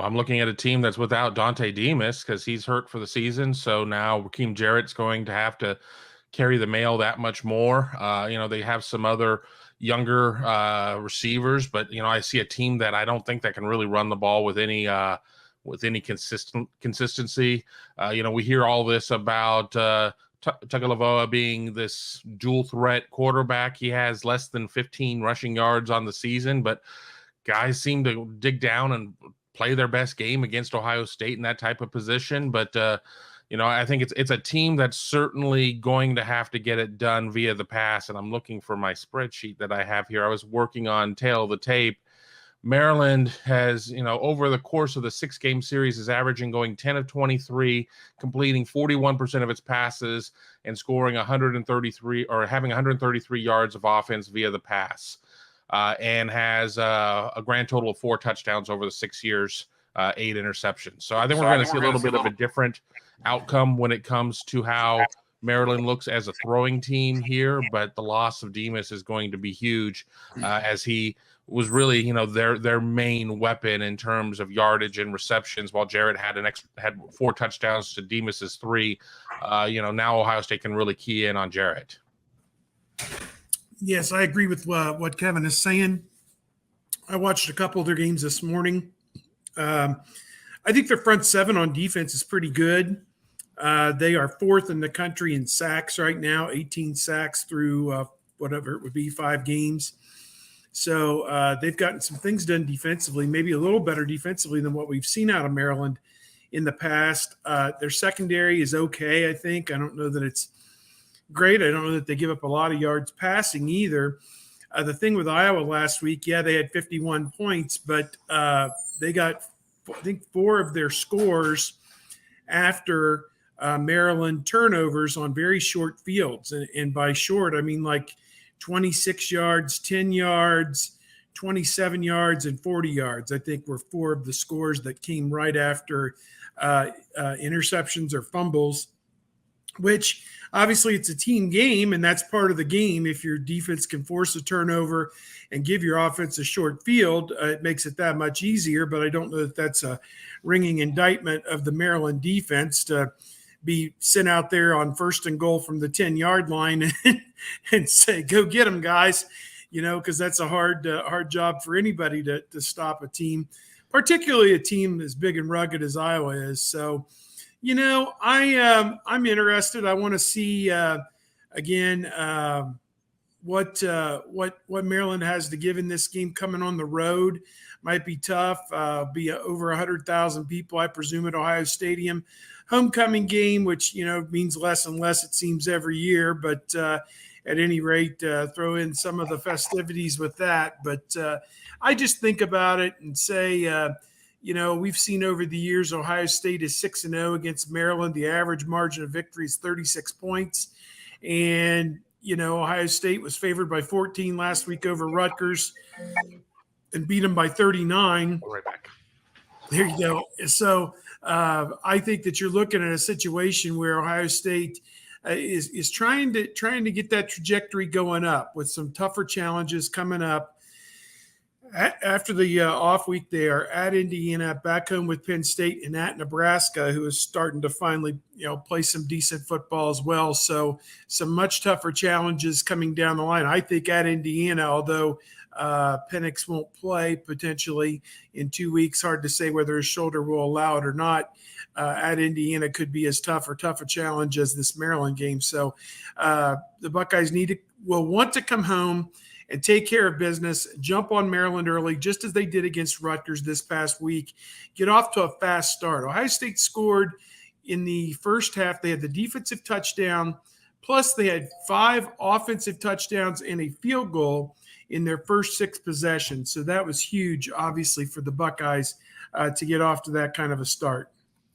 Well, I'm looking at a team that's without Dante Demas because he's hurt for the season. So now Raheem Jarrett's going to have to carry the mail that much more. They have some other younger receivers, but I see a team that I don't think that can really run the ball with any consistency. We hear all this about Tagovailoa being this dual threat quarterback. He has less than 15 rushing yards on the season, but guys seem to dig down and play their best game against Ohio State in that type of position. But I think it's a team that's certainly going to have to get it done via the pass. And I'm looking for my spreadsheet that I have here. I was working on tail of the tape. Maryland has, over the course of the 6-game series, is averaging going 10 of 23, completing 41% of its passes, and scoring 133 or having 133 yards of offense via the pass, and has a grand total of 4 touchdowns over the 6 years, 8 interceptions. So I think we're going to see a little bit of a different outcome when it comes to how Maryland looks as a throwing team here, but the loss of Demas is going to be huge, as he was really, their main weapon in terms of yardage and receptions, while Jarrett had 4 touchdowns to Demas's 3. Now Ohio State can really key in on Jarrett. Yes, I agree with what Kevin is saying. I watched a couple of their games this morning. I think their front 7 on defense is pretty good. They are 4th in the country in sacks right now, 18 sacks through whatever it would be, 5 games. So they've gotten some things done defensively, maybe a little better defensively than what we've seen out of Maryland in the past. Their secondary is okay, I think. I don't know that it's great. I don't know that they give up a lot of yards passing either. The thing with Iowa last week, they had 51 points, but they got, I think, 4 of their scores after Maryland turnovers on very short fields. And by short, I mean like 26 yards, 10 yards, 27 yards, and 40 yards, I think, were 4 of the scores that came right after interceptions or fumbles, which obviously it's a team game, and that's part of the game. If your defense can force a turnover and give your offense a short field, it makes it that much easier. But I don't know that that's a ringing indictment of the Maryland defense to be sent out there on 1st and goal from the 10-yard line and say, go get them, guys, because that's a hard job for anybody to stop a team, particularly a team as big and rugged as Iowa is. So, I'm interested. I want to see again what Maryland has to give in this game. Coming on the road might be tough. Be over 100,000 people, I presume, at Ohio Stadium. Homecoming game, which means less and less, it seems, every year. But at any rate, throw in some of the festivities with that. But I just think about it and say, we've seen over the years Ohio State is 6-0 against Maryland. The average margin of victory is 36 points. And, Ohio State was favored by 14 last week over Rutgers and beat them by 39. Right back. There you go. So I think that you're looking at a situation where Ohio State is trying to get that trajectory going up with some tougher challenges coming up. After the off week, they are at Indiana, back home with Penn State, and at Nebraska, who is starting to finally, play some decent football as well. So some much tougher challenges coming down the line. I think at Indiana, although Penix won't play potentially in 2 weeks, hard to say whether his shoulder will allow it or not. At Indiana could be as tough a challenge as this Maryland game. So the Buckeyes will want to come home and take care of business, jump on Maryland early, just as they did against Rutgers this past week, get off to a fast start. Ohio State scored in the first half. They had the defensive touchdown, plus they had 5 offensive touchdowns and a field goal in their first 6 possessions. So that was huge, obviously, for the Buckeyes to get off to that kind of a start.